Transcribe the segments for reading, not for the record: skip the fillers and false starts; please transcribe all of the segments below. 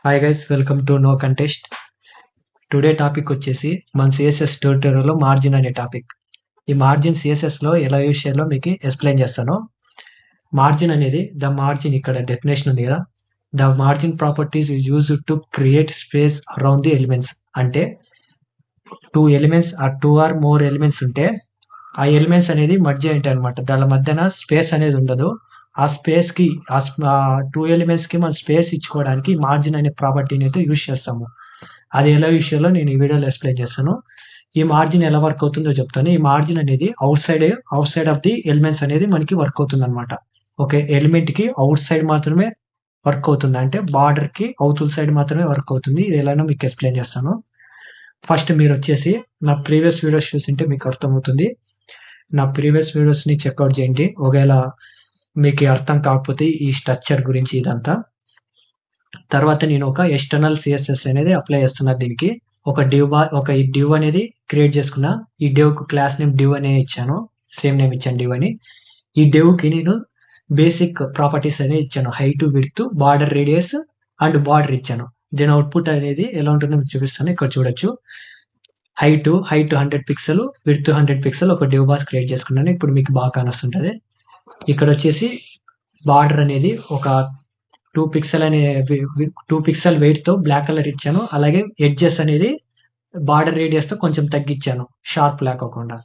Hi guys, welcome to know contest. Today topic వచ్చేసి మన CSS ట్యూటోరియల్లో margin అనే topic. ఈ మార్జిన్ సిఎస్ఎస్లో ఎలా యూజ్ చేయాలో మీకు ఎక్స్ప్లెయిన్ చేస్తాను. మార్జిన్ అనేది ఇక్కడ డెఫినేషన్ ఉంది కదా, the margin properties is used to create space around the elements. అంటే two elements two or more elements ఉంటే ఆ ఎలిమెంట్స్ అనేది మధ్య ఏంటి అనమాట, దాని మధ్యన స్పేస్ అనేది ఉండదు. ఆ స్పేస్ కి ఆ టూ ఎలిమెంట్స్ కి మనం స్పేస్ ఇచ్చుకోవడానికి మార్జిన్ అనే ప్రాపర్టీని అయితే యూజ్ చేస్తాము. అది ఎలా విషయంలో నేను ఈ వీడియోలో ఎక్స్ప్లెయిన్ చేస్తాను. ఈ మార్జిన్ ఎలా వర్క్ అవుతుందో చెప్తాను. ఈ మార్జిన్ అనేది out side of the elements అనేది మనకి వర్క్ అవుతుంది అనమాట. ఓకే, ఎలిమెంట్ కి అవుట్ సైడ్ మాత్రమే వర్క్ అవుతుంది, అంటే బార్డర్ కి అవుతుల్ సైడ్ మాత్రమే వర్క్ అవుతుంది. ఇది ఎలానో మీకు ఎక్స్ప్లెయిన్ చేస్తాను. ఫస్ట్ మీరు వచ్చేసి నా ప్రీవియస్ వీడియోస్ చూసింటే మీకు అర్థమవుతుంది. నా ప్రీవియస్ వీడియోస్ ని చెక్అవుట్ చేయండి ఒకవేళ మీకు అర్థం కాకపోతే ఈ స్ట్రక్చర్ గురించి ఇదంతా. తర్వాత నేను ఒక ఎక్స్టర్నల్ సిఎస్ఎస్ అనేది అప్లై చేస్తున్నా. దీనికి ఒక డివ్ అనేది క్రియేట్ చేసుకున్నా. ఈ డివ్ కు క్లాస్ నేమ్ డివ్ అనే ఇచ్చాను, సేమ్ నేమ్ ఇచ్చాను డివ్ అని. ఈ డివ్ కి నేను బేసిక్ ప్రాపర్టీస్ అనేది ఇచ్చాను, height, width, border radius and border ఇచ్చాను. దీని అవుట్పుట్ అనేది ఎలా ఉంటుందో మీకు చూపిస్తాను. ఇక్కడ చూడొచ్చు, హైట్ 100 పిక్సెల్, విడ్త్ 100 పిక్సెల్ ఒక డివ్ బాక్స్ క్రియేట్ చేసుకున్నాను. ఇప్పుడు మీకు బాగా కానొస్తుంటది. ఇక్కడ వచ్చేసి బార్డర్ అనేది ఒక 2 పిక్సెల్ వెయిట్ తో బ్లాక్ కలర్ ఇచ్చాను. అలాగే ఎడ్జెస్ అనేది బార్డర్ రేడియస్ తో కొంచెం తగ్గించాను, షార్ప్ లేకోకుండా.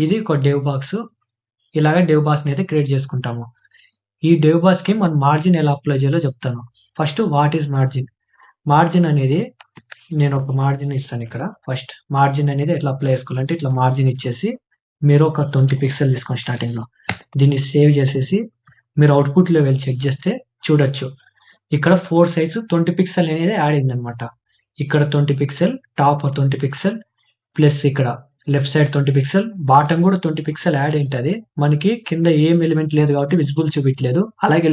ఇది ఒక డెవ్ బాక్స్. ఇలాగ డెవ్ బాక్స్ అయితే క్రియేట్ చేసుకుంటాము. ఈ డెవ్ బాక్స్ కి మనం మార్జిన్ ఎలా అప్లై చేయాలో చెప్తాను. First what is margin. Margin అనేది నేను ఒక మార్జిన్ ఇస్తాను. ఇక్కడ ఫస్ట్ మార్జిన్ అనేది ఎట్లా అప్లై చేసుకోవాలంటే, ఇట్లా మార్జిన్ ఇచ్చేసి మీరు ఒక 20 పిక్సెల్ తీసుకోండి స్టార్టింగ్ లో. దీన్ని సేవ్ చేసేసి మీరు అవుట్పుట్ లో వెళ్ళి చెక్ చేస్తే చూడొచ్చు, ఇక్కడ 4 సైజ్ 20 పిక్సెల్ అనేది యాడ్ అయింది అనమాట. ఇక్కడ 20 పిక్సెల్, టాప్ 20 పిక్సెల్, ప్లస్ ఇక్కడ లెఫ్ట్ సైడ్ 20 పిక్సెల్, బాటమ్ కూడా 20 పిక్సెల్ యాడ్ అయింటది. మనకి కింద ఏం ఎలిమెంట్ లేదు కాబట్టి విజిబుల్ చూపించలేదు. అలాగే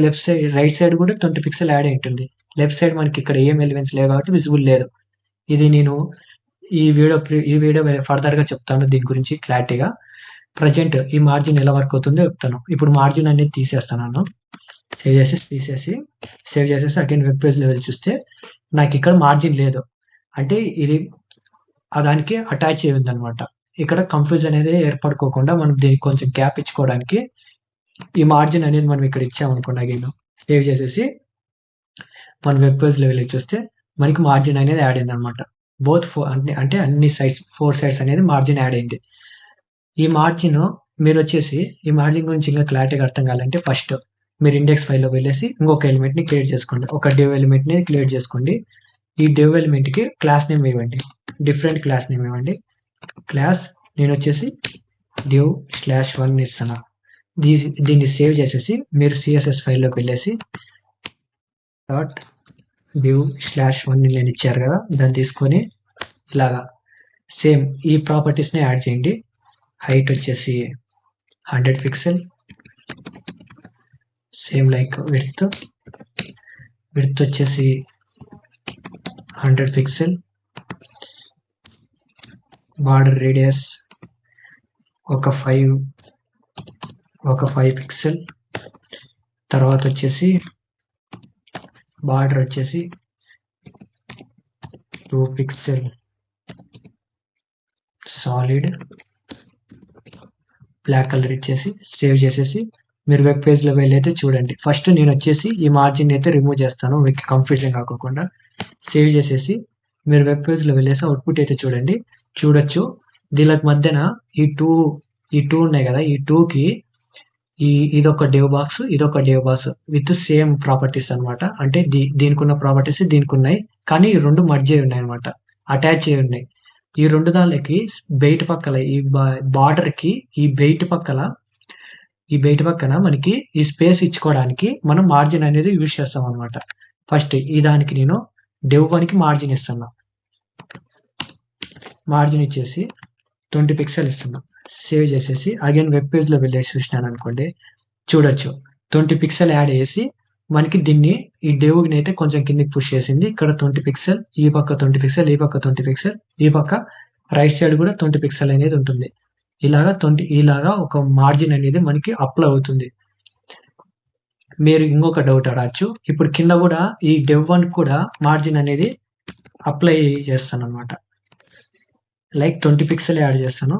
రైట్ సైడ్ కూడా 20 పిక్సెల్ యాడ్ అయి ఉంటుంది. లెఫ్ట్ సైడ్ మనకి ఇక్కడ ఏం ఎలిమెంట్స్ లేవు కాబట్టి విజిబుల్ లేదు. ఇది నేను ఈ వీడియో ఫర్దర్ గా చెప్తాను దీని గురించి క్లారిటీగా. ప్రజెంట్ ఈ మార్జిన్ ఎలా వర్క్ అవుతుందో చెప్తాను. ఇప్పుడు మార్జిన్ అనేది తీసేస్తాను. సేవ్ చేసేసి అగైన్ వెబ్ పేజ్ లెవెల్ చూస్తే నాకు ఇక్కడ మార్జిన్ లేదు, అంటే ఇది దానికి అటాచ్ అయి ఉంది అనమాట. ఇక్కడ కన్ఫ్యూజన్ అనేది ఏర్పడుకోకుండా మనం దీనికి కొంచెం గ్యాప్ ఇచ్చుకోవడానికి ఈ మార్జిన్ అనేది మనం ఇక్కడ ఇచ్చామనుకోండి. అగైన్ సేవ్ చేసేసి మన వెబ్ పేజ్ లెవెల్ చూస్తే మనకి మార్జిన్ అనేది యాడ్ అయింది అనమాట. బోత్ అంటే అన్ని సైడ్స్ 4 సైడ్స్ అనేది మార్జిన్ యాడ్ అయింది. ఈ మార్జిన్ మీరు వచ్చేసి ఈ మార్జిన్ గురించి ఇంకా క్లారిటీగా అర్థం కావాలంటే ఫస్ట్ మీరు ఇండెక్స్ ఫైల్లో వెళ్ళేసి ఇంకొక ఎలిమెంట్ ని క్రియేట్ చేసుకోండి. ఒక డివ్ ఎలిమెంట్ ని క్రియేట్ చేసుకోండి. ఈ డివ్ ఎలిమెంట్ కి క్లాస్ నేమ్ ఇవ్వండి, డిఫరెంట్ క్లాస్ నేమ్ ఇవ్వండి. క్లాస్ నేను వచ్చేసి div/1 ఇస్తాను. దీన్ని సేవ్ చేసేసి మీరు సిఎస్ఎస్ ఫైల్లోకి వెళ్ళేసి div/1 నేను ఇచ్చారు కదా, దాన్ని తీసుకొని ఇలాగా సేమ్ ఈ ప్రాపర్టీస్ ని యాడ్ చేయండి. హైట్ వచ్చేసి 100 పిక్సెల్, సేమ్ లైక్ విడ్త్ వచ్చేసి 100 పిక్సెల్, బార్డర్ రేడియస్ ఒక 5 పిక్సెల్, తర్వాత వచ్చేసి బార్డర్ వచ్చేసి 2 పిక్సెల్ సాలిడ్, బ్లాక్ కలర్ ఇచ్చేసి సేవ్ చేసేసి మీరు వెబ్ పేజ్ లో వెళ్ళైతే చూడండి. ఫస్ట్ నేను వచ్చేసి ఈ మార్జిన్ అయితే రిమూవ్ చేస్తాను మీకు కన్ఫ్యూజన్ కాకుండా. సేవ్ చేసేసి మీరు వెబ్ పేజ్ లో వెళ్ళేసి అవుట్పుట్ అయితే చూడొచ్చు. దీనికి మధ్యన ఈ టూ ఉన్నాయి కదా, ఈ టూ కి ఇదొక డెవ్ బాక్స్, ఇదొక dev box with same properties అనమాట. అంటే దీనికి ఉన్న ప్రాపర్టీస్ దీనికి ఉన్నాయి, కానీ ఈ రెండు మర్జ్ అయి ఉన్నాయి అనమాట, అటాచ్ అయి ఉన్నాయి. ఈ రెండు దానికి బయట పక్కల ఈ బార్డర్ కి ఈ బయట పక్కన మనకి ఈ స్పేస్ ఇచ్చుకోవడానికి మనం మార్జిన్ అనేది యూజ్ చేస్తాం అనమాట. ఫస్ట్ ఈ దానికి నేను div1 కి మార్జిన్ ఇస్తున్నా. మార్జిన్ ఇచ్చేసి 20 పిక్సెల్ ఇస్తున్నా. సేవ్ చేసేసి అగైన్ వెబ్ పేజ్ లో వెళ్ళేసి చూసినాను అనుకోండి, చూడొచ్చు 20 పిక్సెల్ యాడ్ చేసి మనకి దీన్ని ఈ డివ్ని అయితే కొంచెం కిందికి పుష్ చేసింది. ఇక్కడ 20 పిక్సెల్, ఈ పక్క 20 పిక్సెల్, ఈ పక్క 20 పిక్సెల్, ఈ పక్క రైట్ సైడ్ కూడా 20 పిక్సెల్ అనేది ఉంటుంది. ఇలాగా ఒక మార్జిన్ అనేది మనకి అప్లై అవుతుంది. మీరు ఇంకొక డౌట్ అడగచ్చు. ఇప్పుడు కింద కూడా ఈ dev1 కూడా మార్జిన్ అనేది అప్లై చేస్తాను అనమాట. లైక్ 20 పిక్సెల్ యాడ్ చేస్తాను.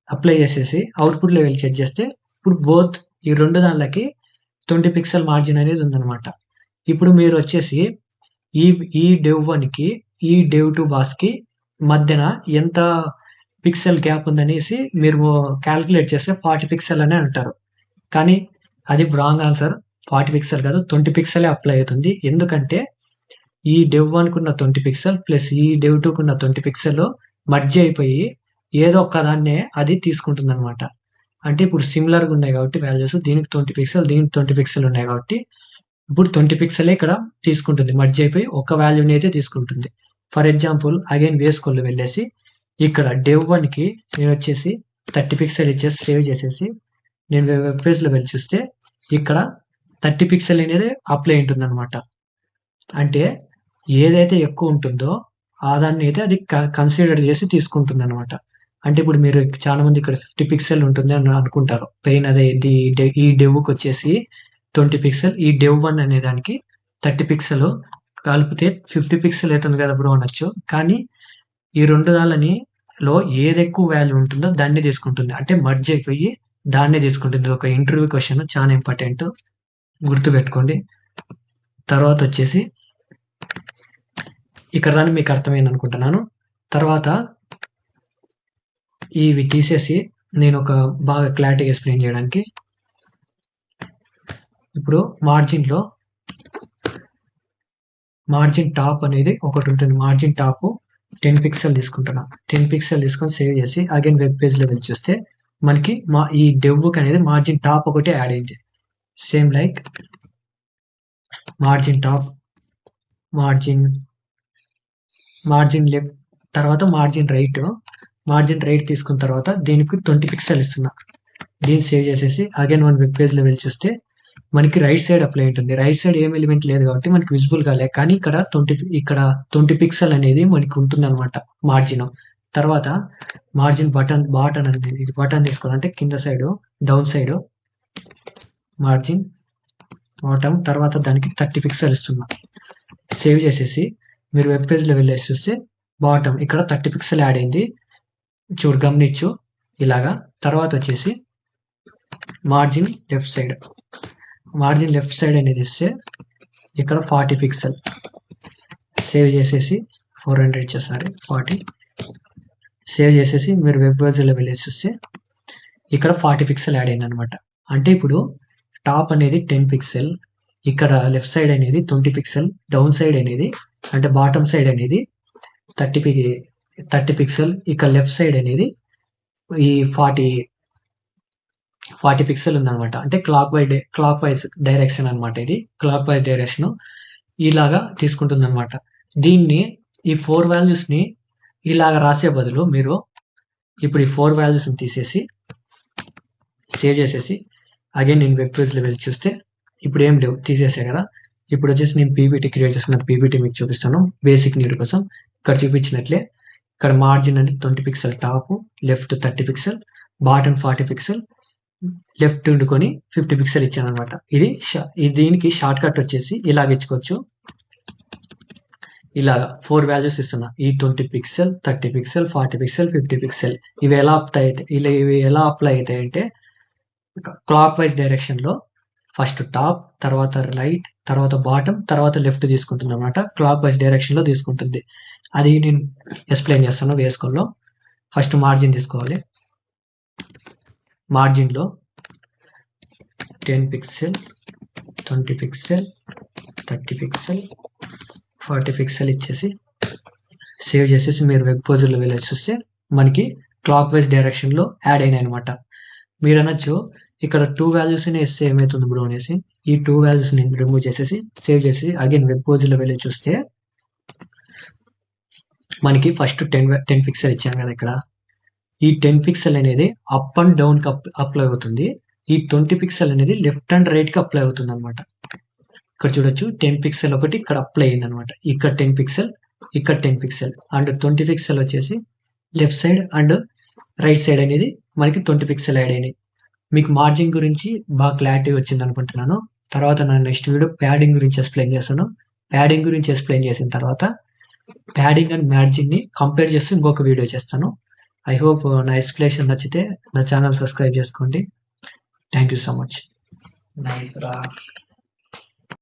అప్లై చేసేసి అవుట్పుట్ లెవెల్ చెక్ చేస్తే ఇప్పుడు బోత్ ఈ రెండు దానిలకి 20 పిక్సెల్ మార్జిన్ అనేది ఉందన్నమాట. ఇప్పుడు మీరు వచ్చేసి ఈ dev1 కి ఈ dev2 బాస్ కి మధ్యన ఎంత పిక్సెల్ గ్యాప్ ఉందనేసి మీరు క్యాల్కులేట్ చేస్తే 40 పిక్సెల్ అని అంటారు. కానీ అది రాంగ్ ఆన్సర్. 40 పిక్సెల్ కాదు, 20 పిక్సెలే అప్లై అవుతుంది. ఎందుకంటే ఈ dev1 కున్న 20 పిక్సెల్ ప్లస్ ఈ dev2 కున్న 20 పిక్సెల్ మర్జ్ అయిపోయి ఏదో ఒక్కదాన్నే అది తీసుకుంటుంది అనమాట. అంటే ఇప్పుడు సిమిలర్గా ఉన్నాయి కాబట్టి వాల్యూస్ దీనికి 20 పిక్సెల్ దీనికి 20 పిక్సెల్ ఉన్నాయి కాబట్టి ఇప్పుడు 20 పిక్సెలే ఇక్కడ తీసుకుంటుంది, మర్జ్ అయిపోయి ఒక వాల్యూని అయితే తీసుకుంటుంది. ఫర్ ఎగ్జాంపుల్ అగైన్ వేసుకోళ్ళు వెళ్ళేసి ఇక్కడ dev1 కి నేను వచ్చేసి 30 పిక్సెల్ ఇచ్చేసి సేవ్ చేసేసి నేను వెబ్ పేజ్లో వెళ్ళి చూస్తే ఇక్కడ 30 పిక్సెల్ అనేది అప్లై ఉంటుంది అనమాట. అంటే ఏదైతే ఎక్కువ ఉంటుందో ఆ దాన్ని అయితే అది కన్సిడర్ చేసి తీసుకుంటుంది అనమాట. అంటే ఇప్పుడు మీరు చాలా మంది ఇక్కడ 50 పిక్సెల్ ఉంటుంది అని అనుకుంటారు. పెయిన్ అదే ఈ డెవ్కి వచ్చేసి 20 పిక్సెల్, ఈ dev1 అనే దానికి 30 పిక్సెల్ కలిపితే 50 పిక్సెల్ అవుతుంది కదా బ్రో అనొచ్చు. కానీ ఈ రెండు దానిని లో ఏది ఎక్కువ వాల్యూ ఉంటుందో దాన్ని తీసుకుంటుంది, అంటే మర్జ్ అయిపోయి దాన్నే తీసుకుంటుంది. ఒక ఇంటర్వ్యూ క్వశ్చన్, చాలా ఇంపార్టెంట్, గుర్తుపెట్టుకోండి. తర్వాత వచ్చేసి ఇక్కడ దాన్ని మీకు అర్థమైంది అనుకుంటున్నాను. తర్వాత ఇవి తీసేసి నేను ఒక బాగా క్లారిటీగా ఎక్స్ప్లెయిన్ చేయడానికి ఇప్పుడు మార్జిన్ టాప్ అనేది ఒకటి ఉంటుంది. మార్జిన్ టాప్ 10 పిక్సెల్ తీసుకుంటున్నా. 10 పిక్సెల్ తీసుకొని సేవ్ చేసి అగైన్ వెబ్ పేజ్లో వెళ్ళి చూస్తే మనకి ఈ డెవ్కి అనేది మార్జిన్ టాప్ ఒకటి యాడ్ అయింది. Same like margin top, margin left, తర్వాత మార్జిన్ రైట్ తీసుకున్న తర్వాత దీనికి 20 పిక్సెల్ ఇస్తున్నా. దీన్ని సేవ్ చేసేసి అగైన్ మన వెబ్ పేజ్లో వెళ్ళి చూస్తే మనకి రైట్ సైడ్ అప్లై ఉంటుంది. రైట్ సైడ్ ఏం ఎలిమెంట్ లేదు కాబట్టి మనకి విజిబుల్ కాలే, కానీ ఇక్కడ 20 పిక్సెల్ అనేది మనకి ఉంటుంది అనమాట మార్జిన్. తర్వాత మార్జిన్ బాటన్ అనేది ఇది బటన్ తీసుకోవాలంటే కింద side down side margin bottom, తర్వాత దానికి 30 పిక్సెల్ ఇస్తున్నా. సేవ్ చేసేసి మీరు వెబ్ పేజ్లో వెళ్ళేసి చూస్తే బాటమ్ ఇక్కడ 30 పిక్సెల్ యాడ్ అయింది, చూడు గమనించు ఇలాగా. తర్వాత వచ్చేసి మార్జిన్ లెఫ్ట్ సైడ్ అనేది ఇస్తే ఇక్కడ 40 పిక్సెల్ సేవ్ చేసేసి 400 ఇచ్చేసారి 40 సేవ్ చేసేసి మీరు వెబ్ పేజ్లో వెళ్ళేసి చూస్తే ఇక్కడ 40 పిక్సెల్ యాడ్ అయింది అనమాట. అంటే ఇప్పుడు టాప్ అనేది 10 పిక్సెల్, ఇక్కడ లెఫ్ట్ సైడ్ అనేది 20 పిక్సెల్, డౌన్ సైడ్ అనేది అంటే బాటమ్ సైడ్ అనేది 30 పిక్సెల్, ఇక్కడ లెఫ్ట్ సైడ్ అనేది ఈ 40 పిక్సెల్ ఉందన్నమాట. అంటే క్లాక్ వైజ్ డైరెక్షన్ అనమాట. ఇది క్లాక్ వైజ్ డైరెక్షన్ ఇలాగా తీసుకుంటుంది అనమాట. దీన్ని ఈ 4 వాల్యూస్ని ఇలాగ రాసే బదులు మీరు ఇప్పుడు ఈ 4 వాల్యూస్ని తీసేసి సేవ్ చేసేసి అగైన్ నేను వెబ్ పేజ్లో వెళ్ళి చూస్తే ఇప్పుడు ఏం లేవు, తీసేసే కదా. ఇప్పుడు వచ్చేసి నేను పీపీటీ క్రియేట్ చేసిన పీపీటీ మీకు చూపిస్తాను బేసిక్ నీడ్ కోసం. ఇక్కడ చూపించినట్లే ఇక్కడ మార్జిన్ అంటే 20 pixel top, left 30 pixel, bottom 40 pixel, left ఉండుకొని 50 పిక్సెల్ ఇచ్చాను అనమాట. ఇది దీనికి షార్ట్ కట్ వచ్చేసి ఇలాగ ఇచ్చుకోవచ్చు. ఇలాగా 4 వాల్యూస్ ఇస్తున్నా. ఈ 20 పిక్సెల్, 30 పిక్సెల్, 40 పిక్సెల్, 50 పిక్సెల్ ఇవి ఎలా అప్లై అవుతాయి అంటే క్లాక్ వైజ్ డైరెక్షన్లో ఫస్ట్ టాప్, తర్వాత రైట్, తర్వాత బాటమ్, తర్వాత లెఫ్ట్ తీసుకుంటుంది అనమాట. క్లాక్ వైజ్ డైరెక్షన్లో తీసుకుంటుంది. అది నేను ఎక్స్ప్లెయిన్ చేస్తాను వేసుకోల్లో. ఫస్ట్ మార్జిన్ తీసుకోవాలి. మార్జిన్లో 10 పిక్సెల్, 20 పిక్సెల్, 30 పిక్సెల్, 40 పిక్సెల్ ఇచ్చేసి సేవ్ చేసేసి మీరు వెబ్ పేజ్లో వెళ్ళి చూస్తే మనకి క్లాక్ వైజ్ డైరెక్షన్లో యాడ్ అయినాయి అనమాట. మీరు అనొచ్చు ఇక్కడ 2 వాల్యూస్ని వేస్తే ఏమవుతుంది బ్రో అనేసి. ఈ 2 వాల్యూస్ని రిమూవ్ చేసేసి సేవ్ చేసి అగైన్ వెబ్ పేజ్లో వెళ్ళి చూస్తే మనకి ఫస్ట్ 10 పిక్సెల్ ఇచ్చాం కదా. ఇక్కడ ఈ 10 పిక్సెల్ అనేది అప్ అండ్ డౌన్కి అప్లై అవుతుంది. ఈ 20 పిక్సెల్ అనేది లెఫ్ట్ అండ్ రైట్కి అప్లై అవుతుంది అనమాట. ఇక్కడ చూడొచ్చు 10 పిక్సెల్ ఒకటి ఇక్కడ అప్లై అయింది అనమాట. ఇక్కడ 10 పిక్సెల్, ఇక్కడ 10 పిక్సెల్ అండ్ 20 పిక్సెల్ వచ్చేసి left side and right side అనేది మనకి 20 పిక్సెల్ యాడ్ అయినాయి. మీకు మార్జిన్ గురించి బాగా క్లారిటీ వచ్చింది అనుకుంటున్నాను. తర్వాత నా నెక్స్ట్ వీడియో ప్యాడింగ్ గురించి ఎక్స్ప్లెయిన్ చేస్తాను. ప్యాడింగ్ గురించి ఎక్స్ప్లెయిన్ చేసిన తర్వాత ప్యాడింగ్ అండ్ మార్జిన్ని కంపేర్ చేస్తూ ఇంకొక వీడియో చేస్తాను. ఐ హోప్ నా ఎక్స్ప్లెనేషన్ నచ్చితే నా ఛానల్ సబ్స్క్రైబ్ చేసుకోండి. Thank you so much. Nice రా.